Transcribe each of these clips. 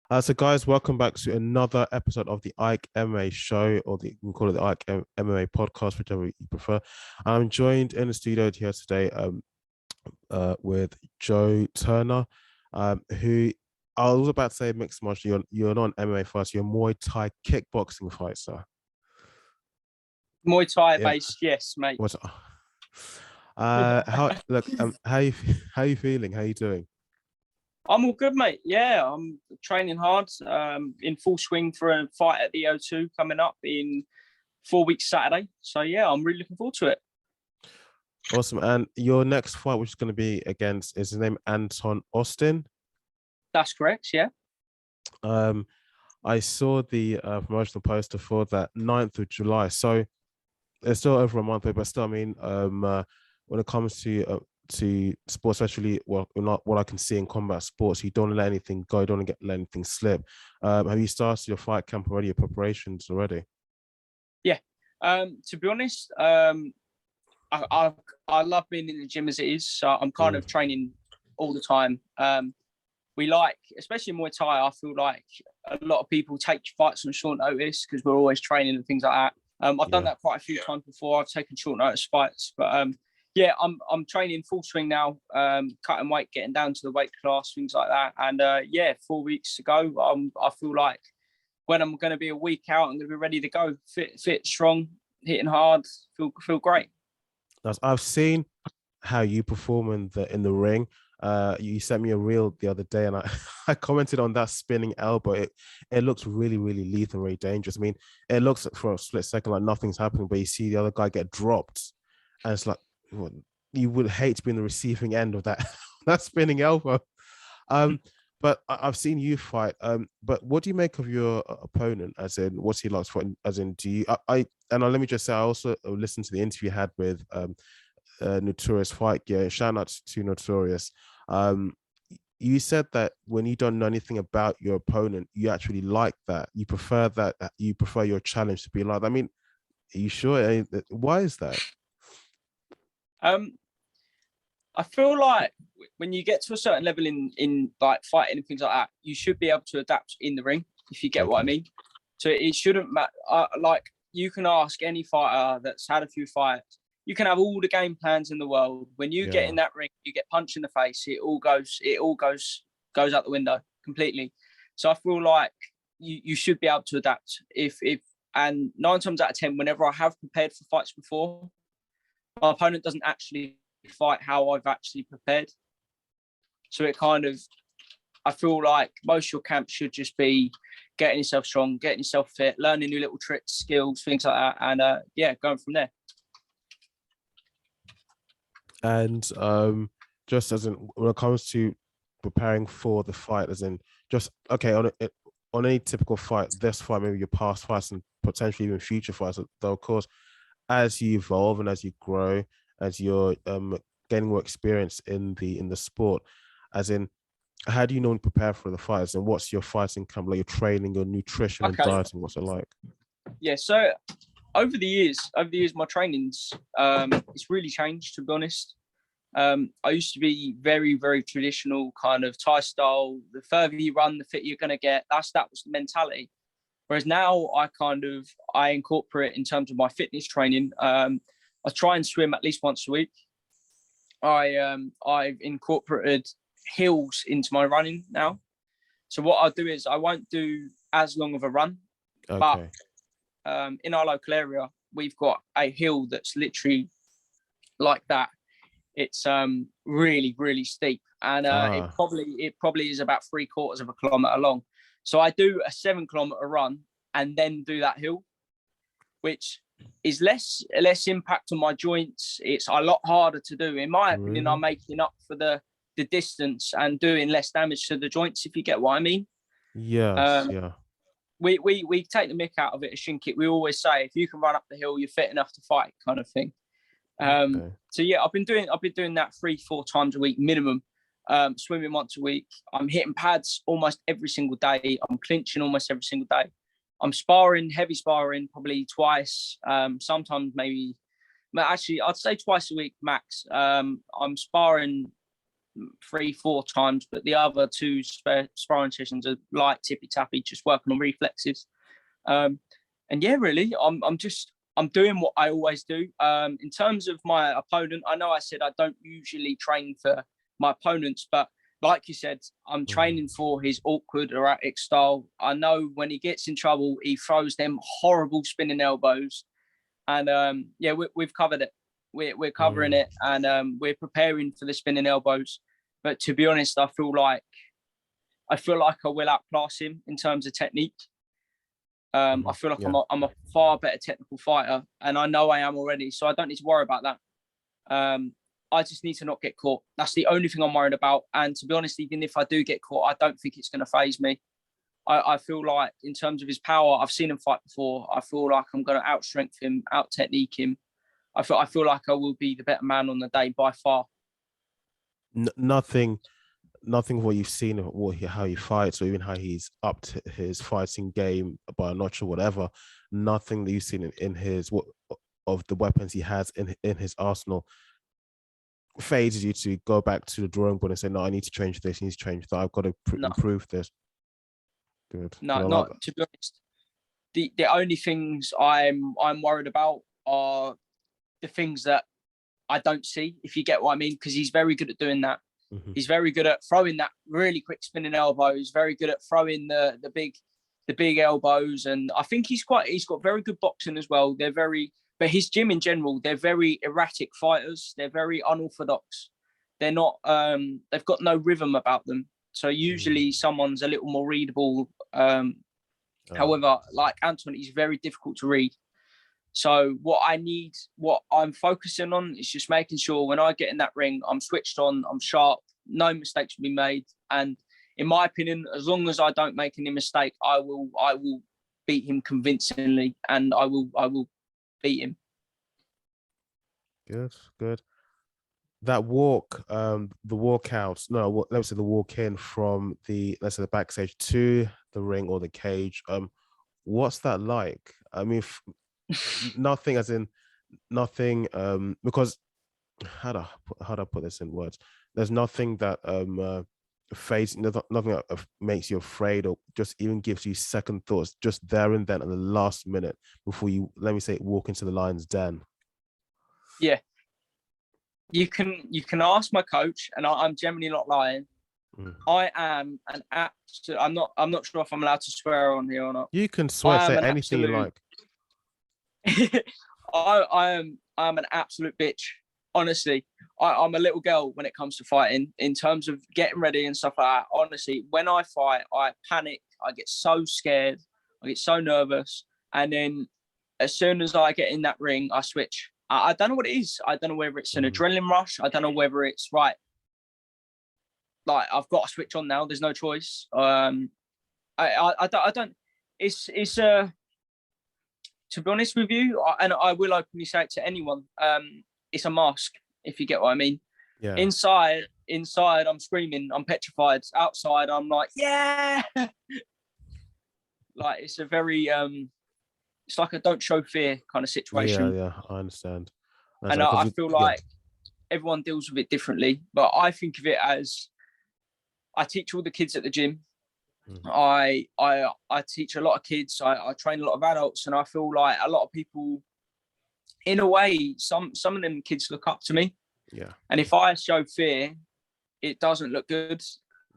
So guys, welcome back to another episode of the Ike Mma show, or we call it the Ike MMA podcast, whichever you prefer. I'm joined in the studio here today with Joe Turner, who I was about to say mixed martial. You're not an MMA fighter, you're a Muay Thai kickboxing fighter. Muay Thai Yeah. based, yes, mate. What? How look? How you feeling? How you doing? I'm all good, mate. Yeah, I'm training hard. In full swing for a fight at the O2 coming up in 4 weeks Saturday. So yeah, I'm really looking forward to it. Awesome. And your next fight, which is going to be against, is his name Anton Austin? That's correct, yeah. I saw the promotional poster for that 9th of July. So it's still over a month away, but still, I mean, when it comes to sports, especially not what I can see in combat sports, you don't let anything go, you don't let anything slip. Have you started your fight camp already, your preparations already? Yeah. To be honest, I love being in the gym as it is. So I'm kind of training all the time. We like, especially in Muay Thai, I feel like a lot of people take fights on short notice because we're always training and things like that. I've done that quite a few times before. I've taken short notice fights, but yeah, I'm training full swing now, cutting weight, getting down to the weight class, things like that. And yeah, 4 weeks to go. I feel like when I'm going to be a week out, I'm going to be ready to go, fit, strong, hitting hard, feel great. I've seen how you perform in the ring. You sent me a reel the other day, and I, I commented on that spinning elbow. It looks really, really lethal, really dangerous. I mean, it looks for a split second like nothing's happening, but you see the other guy get dropped, and it's like you would hate to be in the receiving end of that that spinning elbow. But I've seen you fight. But what do you make of your opponent? As in, what's he like? As in, do you? Let me just say, I also listened to the interview you had with Notorious Fight Gear. Shout out to Notorious. Um, you said that when you don't know anything about your opponent, you actually like that. You prefer that. You prefer your challenge to be like. I mean, are you sure? Why is that? Um, I feel like when you get to a certain level in like fighting and things like that, you should be able to adapt in the ring, if you get what I mean. So it shouldn't matter. Like you can ask any fighter that's had a few fights. You can have all the game plans in the world. When you get in that ring, you get punched in the face. It all goes out the window completely. So I feel like you should be able to adapt. If and 9 times out of 10, whenever I have prepared for fights before, my opponent doesn't actually fight how I've actually prepared. So it kind of, I feel like most of your camp should just be getting yourself strong, getting yourself fit, learning new little tricks, skills, things like that, and yeah, going from there. And just as in when it comes to preparing for the fight, as in just okay on any typical fight, this fight, maybe your past fights and potentially even future fights, though of course, as you evolve and as you grow, as you're gaining more experience in the sport, as in how do you normally prepare for the fights and what's your fighting camp like, your training, your nutrition and dieting, what's it like? Yeah, so over the years, my training's it's really changed, to be honest. I used to be very, very traditional kind of Thai style. The further you run, the fitter you're gonna get. That was the mentality. Whereas now I incorporate in terms of my fitness training. I try and swim at least once a week. I've incorporated hills into my running now. So what I'll do is I won't do as long of a run, but in our local area, we've got a hill that's literally like that. It's really, really steep, and it probably is about 3/4 of a kilometer long. So I do a 7-kilometer run and then do that hill, which is less impact on my joints. It's a lot harder to do. In my opinion, I'm making up for the distance and doing less damage to the joints, if you get what I mean. Yeah. We take the mick out of it at Shinkit. We always say, if you can run up the hill, you're fit enough to fight, kind of thing. So yeah, I've been doing that 3-4 times a week minimum. Swimming once a week. I'm hitting pads almost every single day. I'm clinching almost every single day. I'm sparring, heavy sparring, probably twice. Sometimes maybe, actually, I'd say twice a week max. I'm sparring 3-4 times, but the other 2 sparring sessions are light tippy tappy, just working on reflexes. And yeah, really, I'm doing what I always do. In terms of my opponent, I know I said I don't usually train for my opponents, but like you said, I'm training for his awkward, erratic style. I know when he gets in trouble, he throws them horrible spinning elbows. And yeah, we've covered it. We're covering it, and we're preparing for the spinning elbows. But to be honest, I feel like I will outclass him in terms of technique. I feel like I'm a far better technical fighter, and I know I am already, so I don't need to worry about that. I just need to not get caught. That's the only thing I'm worried about. And to be honest, even if I do get caught, I don't think it's going to faze me. I feel like in terms of his power, I've seen him fight before. I feel like I'm going to out-strength him, out-technique him. I feel like I will be the better man on the day by far. Nothing what you've seen of how he fights, or even how he's upped his fighting game by a notch or whatever. Nothing that you've seen in his of the weapons he has in his arsenal phases you to go back to the drawing board and say, no, I need to change this, I need to change that, I've got to improve this. Good. No, not to be honest. The only things I'm worried about are the things that I don't see, if you get what I mean, because he's very good at doing that. He's very good at throwing that really quick spinning elbow. He's very good at throwing the big elbows, and I think he's got very good boxing as well. But his gym in general, they're very erratic fighters. They're very unorthodox. They're not. They've got no rhythm about them. So usually someone's a little more readable. However, like Anton, he's very difficult to read. So what I'm focusing on is just making sure when I get in that ring, I'm switched on, I'm sharp, no mistakes will be made. And in my opinion, as long as I don't make any mistake, I will beat him convincingly, and I will beat him. Good. That walk, the walkout, no, let's say the walk in from the backstage to the ring or the cage. What's that like? I mean, nothing as in nothing. Because how do I put this in words? There's nothing that nothing that makes you afraid or just even gives you second thoughts just there and then at the last minute before you, let me say, walk into the lion's den. Yeah. You can ask my coach, and I'm generally not lying. I am an absolute. I'm not sure if I'm allowed to swear on here or not. You can swear, say anything you like. I'm an absolute bitch. Honestly, I'm a little girl when it comes to fighting. In terms of getting ready and stuff like that. Honestly, when I fight, I panic. I get so scared. I get so nervous, and then as soon as I get in that ring, I switch. I don't know what it is. I don't know whether it's an adrenaline rush. I don't know whether it's right. Like, I've got to switch on now. There's no choice. I don't. It's to be honest with you, and I will openly say it to anyone. It's a mask, if you get what I mean. Yeah. Inside, I'm screaming. I'm petrified. Outside, I'm like, yeah. Like, it's a very it's like a don't show fear kind of situation. Yeah, I understand. And I feel like everyone deals with it differently, but I think of it as I teach all the kids at the gym. I teach a lot of kids. I train a lot of adults, and I feel like a lot of people, in a way, some of them kids look up to me. Yeah. And if I show fear, it doesn't look good.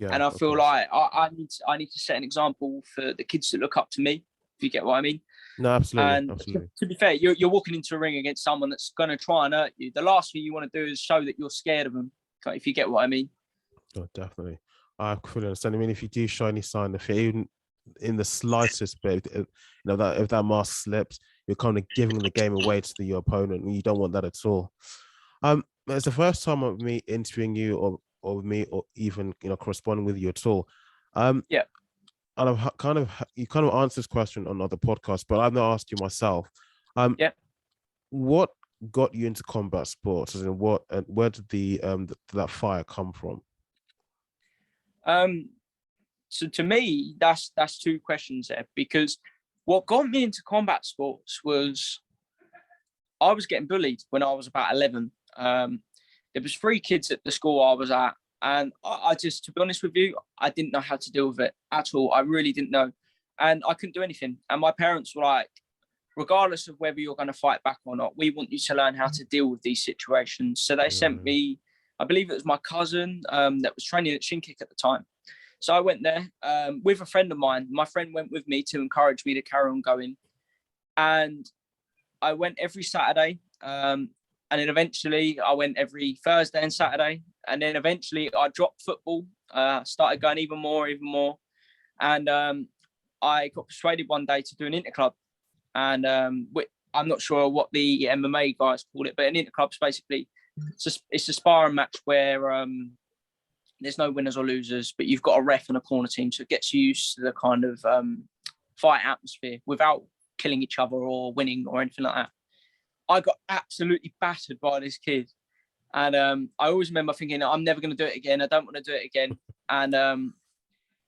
Yeah. And I feel like I need to set an example for the kids to look up to me, if you get what I mean. No, absolutely. And absolutely. To be fair, you're walking into a ring against someone that's going to try and hurt you. The last thing you want to do is show that you're scared of them, if you get what I mean. Oh, definitely. I fully understand. I mean, if you do show any sign of fear, even in the slightest bit, that if that mask slips, you're kind of giving the game away to your opponent, and you don't want that at all. It's the first time of me interviewing you, or me, or even corresponding with you at all. Yeah. And you kind of answered this question on other podcasts, but I've not asked you myself. Yeah. What got you into combat sports? And where did that fire come from? So to me, that's two questions there, because what got me into combat sports was I was getting bullied when I was about 11. There was 3 kids at the school I was at And I just, to be honest with you, I didn't know how to deal with it at all. I really didn't know. And I couldn't do anything. And my parents were like, regardless of whether you're going to fight back or not, we want you to learn how to deal with these situations. So they sent me, I believe it was my cousin that was training at Shin Kick at the time. So I went there with a friend of mine. My friend went with me to encourage me to carry on going. And I went every Saturday. And then eventually I went every Thursday and Saturday. And then eventually I dropped football, started going even more. And I got persuaded one day to do an interclub. And I'm not sure what the MMA guys call it, but an interclub's basically, it's a sparring match where there's no winners or losers, but you've got a ref and a corner team. So it gets you used to the kind of fight atmosphere without killing each other or winning or anything like that. I got absolutely battered by this kid. And I always remember thinking, I'm never going to do it again. I don't want to do it again. And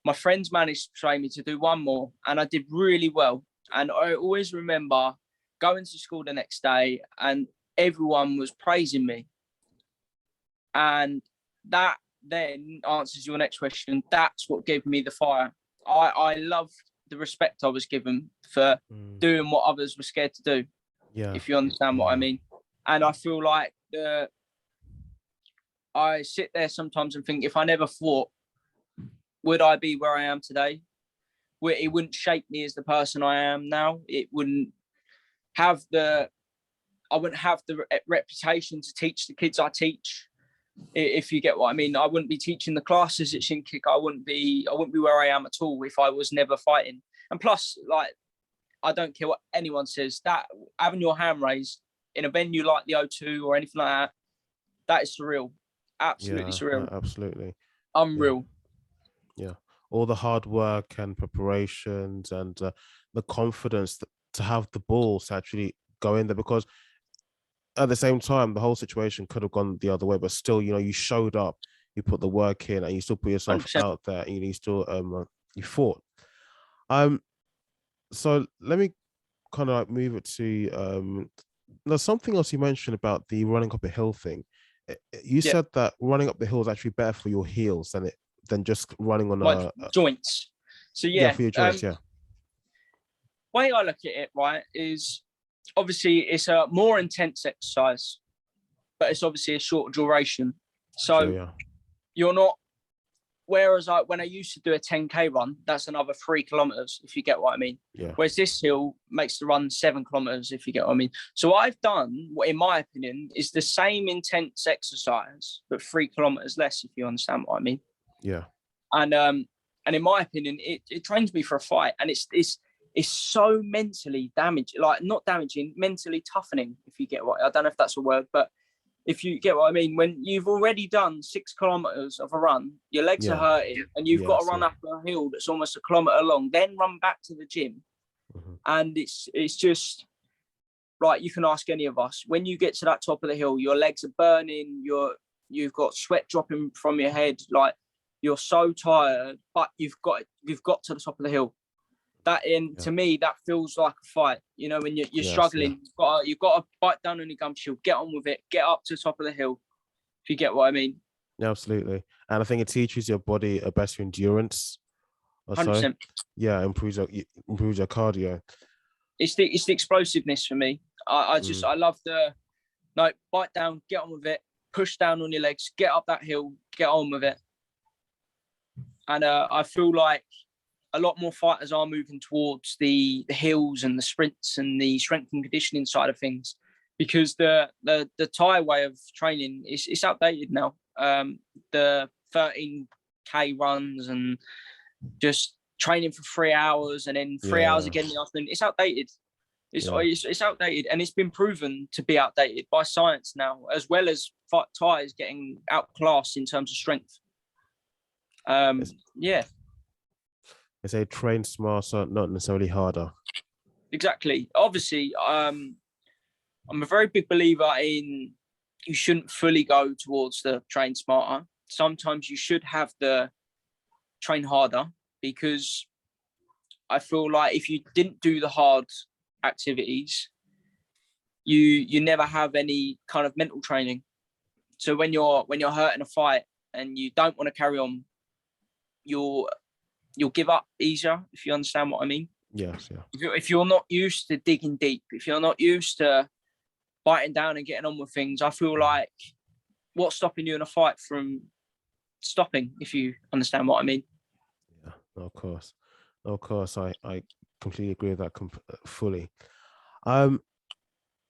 my friends managed to train me to do one more, and I did really well. And I always remember going to school the next day and everyone was praising me. And that then answers your next question. That's what gave me the fire. I loved the respect I was given for doing what others were scared to do. Yeah. If you understand what I mean. And I feel like I sit there sometimes and think, if I never fought, would I be where I am today? It wouldn't shape me as the person I am now. It wouldn't have I wouldn't have the reputation to teach the kids I teach. If you get what I mean. I wouldn't be teaching the classes at Shin Kick. I wouldn't be where I am at all if I was never fighting. And plus, like, I don't care what anyone says, that having your hand raised in a venue like the O2 or anything like that, that is surreal. Absolutely surreal. Absolutely. Unreal. Yeah. All the hard work and preparations and the confidence to have the balls to actually go in there, because at the same time, the whole situation could have gone the other way, but still, you showed up, you put the work in, and you still put yourself 100%. Out there, and you still you fought. So let me kind of like move it to there's something else you mentioned about the running up a hill thing. You said that running up the hill is actually better for your heels than just running on my joints. So for your joints. Way I look at it, right, is obviously it's a more intense exercise, but it's obviously a shorter duration. So you're not. Whereas when I used to do a 10K run, that's another 3 kilometers, if you get what I mean. Yeah. Whereas this hill makes the run 7 kilometers, if you get what I mean. So what I've done, in my opinion, is the same intense exercise, but 3 kilometers less, if you understand what I mean. Yeah. And in my opinion, it trains me for a fight, and it's so mentally damaging, like not damaging, mentally toughening, if you get what I don't know if that's a word, but if you get what I mean, when you've already done 6 kilometers of a run, your legs are hurting, and you've got to run up a hill that's almost a kilometer long, then run back to the gym. And it's just like, you can ask any of us, when you get to that top of the hill, your legs are burning, you've got sweat dropping from your head, like you're so tired, but you've got to the top of the hill. That to me, that feels like a fight. When you're struggling, you've got to bite down on your gum shield, get on with it, get up to the top of the hill. If you get what I mean. Yeah, absolutely. And I think it teaches your body a better endurance. 100%. Yeah, improves your cardio. It's the explosiveness for me. I love bite down, get on with it, push down on your legs, get up that hill, get on with it. And I feel like a lot more fighters are moving towards the hills and the sprints and the strength and conditioning side of things, because the Thai way of training is outdated now. The 13K runs and just training for 3 hours and then 3 hours again in the afternoon, it's outdated. It's outdated, and it's been proven to be outdated by science now, as well as Thai is getting outclassed in terms of strength. They say train smarter, not necessarily harder. Exactly. Obviously, I'm a very big believer in you shouldn't fully go towards the train smarter. Sometimes you should have the train harder, because I feel like if you didn't do the hard activities, you never have any kind of mental training. So when you're hurt in a fight and you don't want to carry on, you'll give up easier, if you understand what I mean. Yes, yeah. If you're not used to digging deep, if you're not used to biting down and getting on with things, I feel like what's stopping you in a fight from stopping, if you understand what I mean. Yeah, of course. Of course, I completely agree with that fully.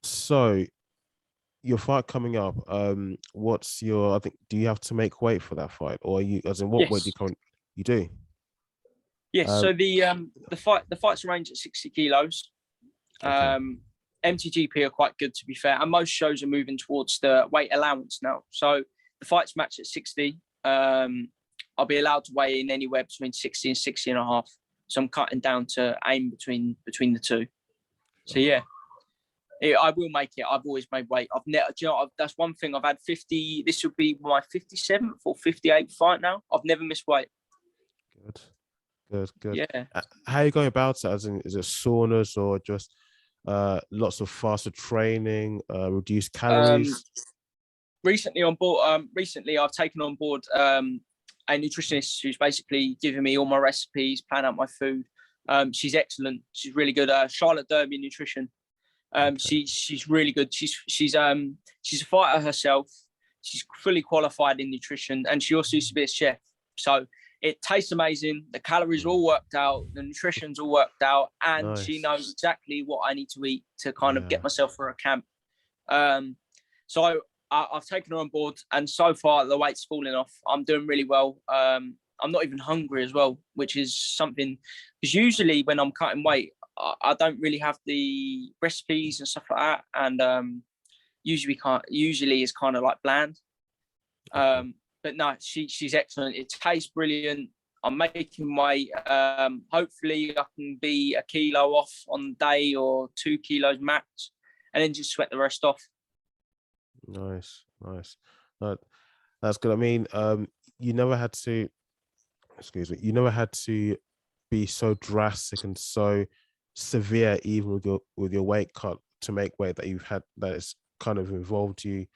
So your fight coming up, what's your, I think, do you have to make weight for that fight, or are you, as in what weight do you do? Yes, so the fight's arranged at 60 kilos. Okay. MTGP are quite good, to be fair, and most shows are moving towards the weight allowance now. So the fight's matched at 60. I'll be allowed to weigh in anywhere between 60 and 60 and a half. So I'm cutting down to aim between the two. So yeah, I will make it. I've always made weight. I've never, that's one thing. I've had 50. This would be my 57th or 58th fight now. I've never missed weight. Good. Yeah. How are you going about it? As in, is it saunas or just lots of faster training, reduced calories? Recently I've taken on board a nutritionist who's basically giving me all my recipes, plan out my food. She's excellent. She's really good. Charlotte Derby Nutrition. She's really good. She's a fighter herself. She's fully qualified in nutrition, and she also used to be a chef. So it tastes amazing. The calories are all worked out. The nutrition's all worked out, and Nice. she knows exactly what I need to eat to kind of get myself for a camp. So I've taken her on board, and so far the weight's falling off. I'm doing really well. I'm not even hungry as well, which is something, because usually when I'm cutting weight, I don't really have the recipes and stuff like that, and usually it's kind of like bland. But no, she's excellent. It tastes brilliant. I'm making weight. Hopefully I can be a kilo off on the day or 2 kilos max, and then just sweat the rest off. Nice. That's good. I mean, you never had to, you never had to be so drastic and so severe, even with your weight cut, to make weight that it's kind of involved you.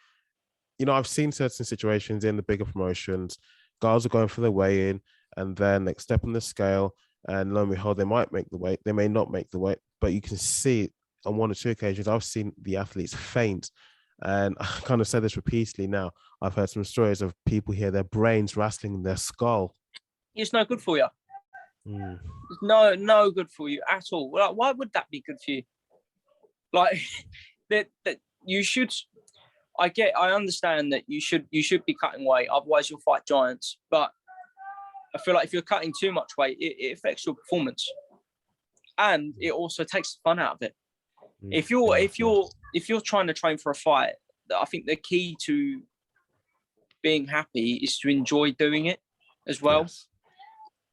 You know, I've seen certain situations in the bigger promotions, guys are going for their weigh-in, and then they step on the scale, and lo and behold, they might make the weight, they may not make the weight, but you can see on 1 or 2 occasions, I've seen the athletes faint. And I kind of said this repeatedly now. I've heard some stories of people hear their brains rattling in their skull. It's no good for you. It's no good for you at all. Like, why would that be good for you? Like that you should. I understand that you should be cutting weight, otherwise you'll fight giants. But I feel like if you're cutting too much weight, it affects your performance, and it also takes the fun out of it. If you're trying to train for a fight, I think the key to being happy is to enjoy doing it as well. Yes.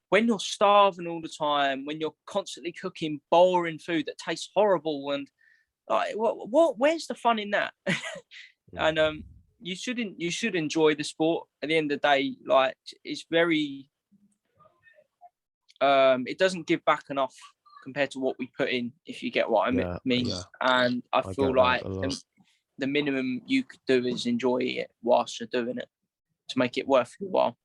When you're starving all the time, when you're constantly cooking boring food that tastes horrible, and like, where's the fun in that? And you should enjoy the sport. At the end of the day, like, it's very it doesn't give back enough compared to what we put in, if you get what I mean. Yeah. And I feel like the minimum you could do is enjoy it whilst you're doing it to make it worth your while.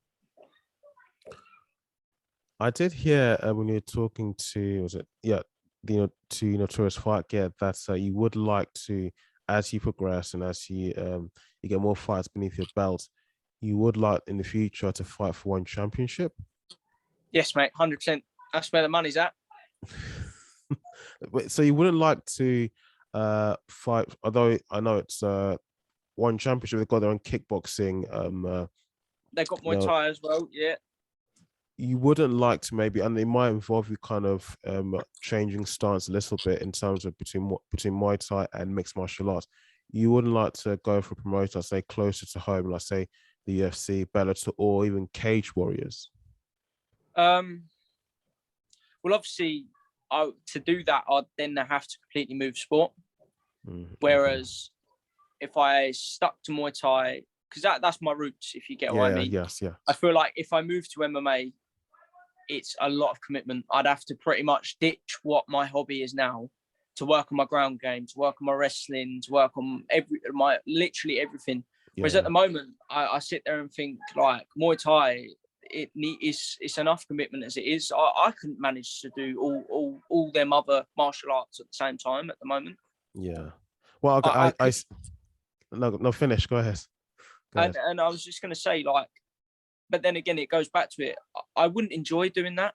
I did hear when you were talking to, to Notorious Fight Gear, that you would like to, as you progress and as you get more fights beneath your belt, you would like in the future to fight for one championship. Yes, mate, 100%. That's where the money's at. So you wouldn't like to fight, although I know it's one championship, they've got their own kickboxing. They've got Muay Thai as well, yeah. You wouldn't like to maybe, and it might involve you kind of changing stance a little bit in terms of between Muay Thai and mixed martial arts. You wouldn't like to go for a promoter, say closer to home, like say the UFC, Bellator, or even Cage Warriors? Well, obviously, to do that, I'd then have to completely move sport. Whereas if I stuck to Muay Thai, because that's my roots, if you get what I mean. Yes, yeah. I feel like if I move to MMA, it's a lot of commitment. I'd have to pretty much ditch what my hobby is now to work on my ground game, to work on my wrestling, to work on literally everything. Whereas at the moment, I sit there and think like Muay Thai, it's enough commitment as it is. I couldn't manage to do all them other martial arts at the same time at the moment. Yeah. Well, no, finish. Go ahead. And I was just going to say, like, but then again, it goes back to it. I wouldn't enjoy doing that,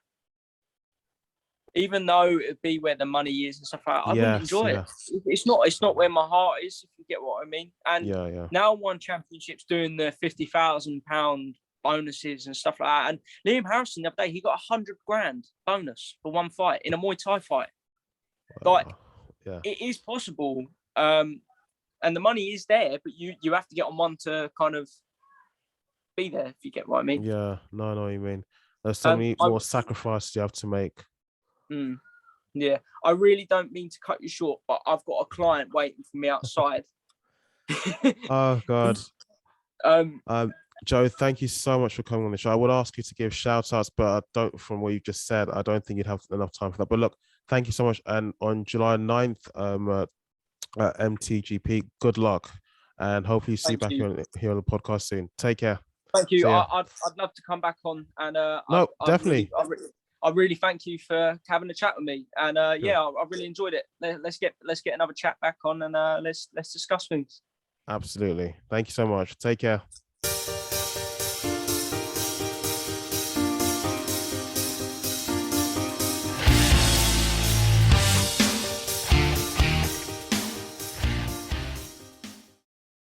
even though it'd be where the money is and stuff like that. I wouldn't enjoy it. It's not where my heart is, if you get what I mean. And now one championship's doing the £50,000 bonuses and stuff like that. And Liam Harrison the other day, he got $100,000 bonus for one fight in a Muay Thai fight. Like, it is possible. And the money is there, but you have to get on one to kind of be there, if you get what I mean. Yeah, no, I know what you mean. There's so many more sacrifices you have to make. Yeah, I really don't mean to cut you short, but I've got a client waiting for me outside. Oh God. Joe, thank you so much for coming on the show. I would ask you to give shout outs, but I don't, from what you just said, I don't think you'd have enough time for that. But look, thank you so much. And on July 9th, MTGP, good luck, and hopefully see you back here on the podcast soon. Take care. Thank you. I'd love to come back on, and definitely. I really thank you for having a chat with me, and I really enjoyed it. Let's get another chat back on, and let's discuss things. Absolutely. Thank you so much. Take care.